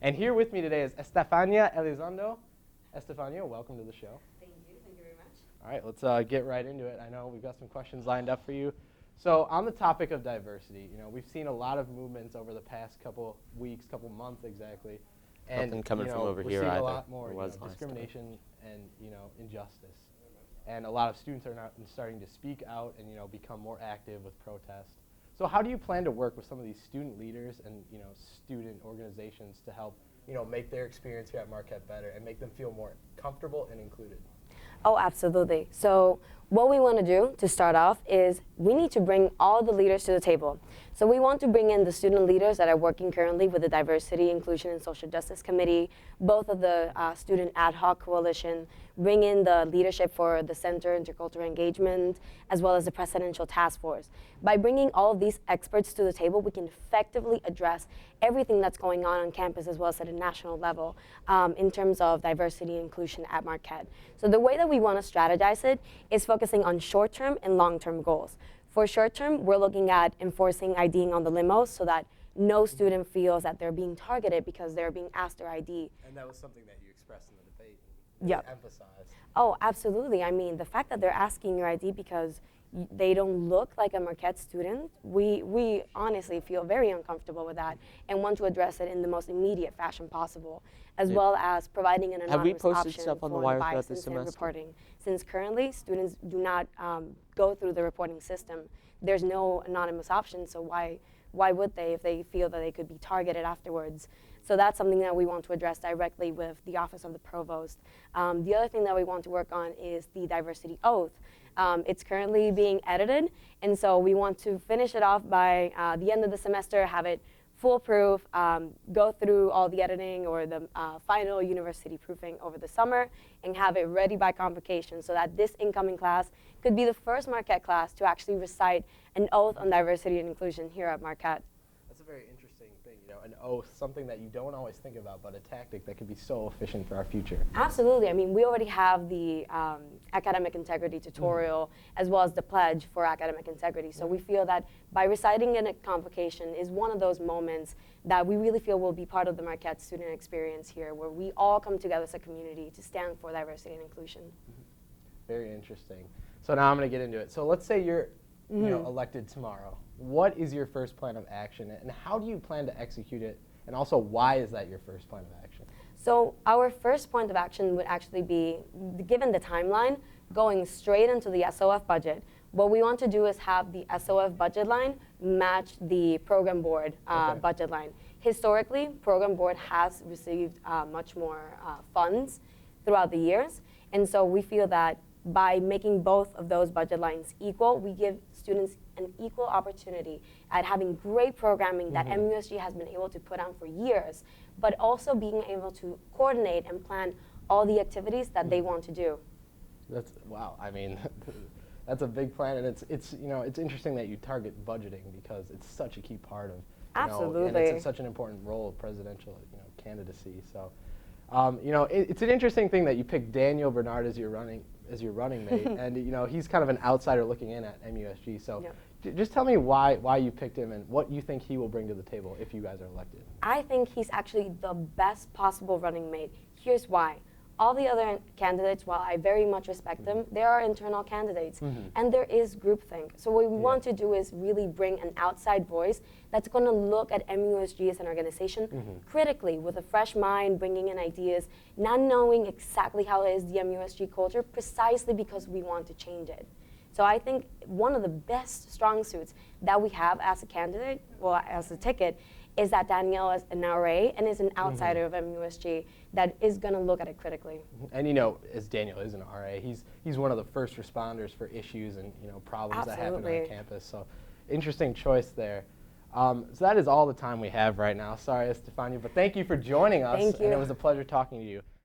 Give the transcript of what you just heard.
And here with me today is Estefania Ely. Estefania, welcome to the show. Thank you very much. All right, let's get right into it. I know we've got some questions lined up for you. So on the topic of diversity, we've seen a lot of movements over the past couple weeks, couple months exactly. And Nothing coming from over we're here seeing either. a lot more discrimination and injustice. And a lot of students are now starting to speak out and become more active with protest. So how do you plan to work with some of these student leaders and student organizations to help make their experience here at Marquette better and make them feel more comfortable and included? Oh, absolutely. So what we want to do to start off is we need to bring all the leaders to the table. So we want to bring in the student leaders that are working currently with the Diversity, Inclusion, and Social Justice Committee, both of the Student Ad Hoc Coalition, bring in the leadership for the Center Intercultural Engagement, as well as the Presidential Task Force. By bringing all of these experts to the table, we can effectively address everything that's going on campus as well as at a national level in terms of diversity and inclusion at Marquette. So the way that we want to strategize it is focusing on short-term and long-term goals. For short-term, we're looking at enforcing IDing on the limos so that no student feels that they're being targeted because they're being asked their ID. And that was something that you expressed in the debate and really emphasized. Oh, absolutely. I mean, the fact that they're asking your ID because they don't look like a Marquette student, we honestly feel very uncomfortable with that and want to address it in the most immediate fashion possible, as well as providing an anonymous option stuff on the for wire the throughout bias this incident semester? reporting. Since currently students do not go through the reporting system, there's no anonymous option, so why would they if they feel that they could be targeted afterwards? So that's something that we want to address directly with the Office of the Provost. The other thing that we want to work on is the diversity oath. It's currently being edited, and so we want to finish it off by the end of the semester, have it foolproof, go through all the editing or the final university proofing over the summer, and have it ready by convocation so that this incoming class could be the first Marquette class to actually recite an oath on diversity and inclusion here at Marquette. That's a very interesting thing, an oath, something that you don't always think about, but a tactic that could be so efficient for our future. Absolutely. I mean, we already have the academic integrity tutorial as well as the pledge for academic integrity. So we feel that by reciting in a convocation is one of those moments that we really feel will be part of the Marquette student experience here, where we all come together as a community to stand for diversity and inclusion. Very interesting. So now I'm going to get into it. So let's say you're elected tomorrow. What is your first plan of action, and how do you plan to execute it? And also, why is that your first plan of action? So our first point of action would actually be, given the timeline, going straight into the SOF budget. What we want to do is have the SOF budget line match the program board budget line. Historically, program board has received much more funds throughout the years, and so we feel that by making both of those budget lines equal, we give students an equal opportunity at having great programming that MUSG has been able to put on for years, but also being able to coordinate and plan all the activities that they want to do. That's, wow, I mean, that's a big plan, and it's interesting that you target budgeting because it's such a key part of, Absolutely. and it's such an important role of presidential, candidacy. So, it's an interesting thing that you picked Daniel Bernard as your running mate, and he's kind of an outsider looking in at MUSG. So, just tell me why you picked him and what you think he will bring to the table if you guys are elected. I think he's actually the best possible running mate. Here's why. All the other candidates, while I very much respect them, they are internal candidates, and there is groupthink. So what we want to do is really bring an outside voice that's going to look at MUSG as an organization critically with a fresh mind, bringing in ideas, not knowing exactly how is the MUSG culture, precisely because we want to change it. So I think one of the best strong suits that we have as a candidate, well, as a ticket, is that Danielle is an RA and is an outsider of MUSG that is going to look at it critically. And as Daniel is an RA, he's one of the first responders for issues and problems that happen on campus. So interesting choice there. So that is all the time we have right now. Sorry, Estefania, but thank you for joining us. Thank you. And it was a pleasure talking to you.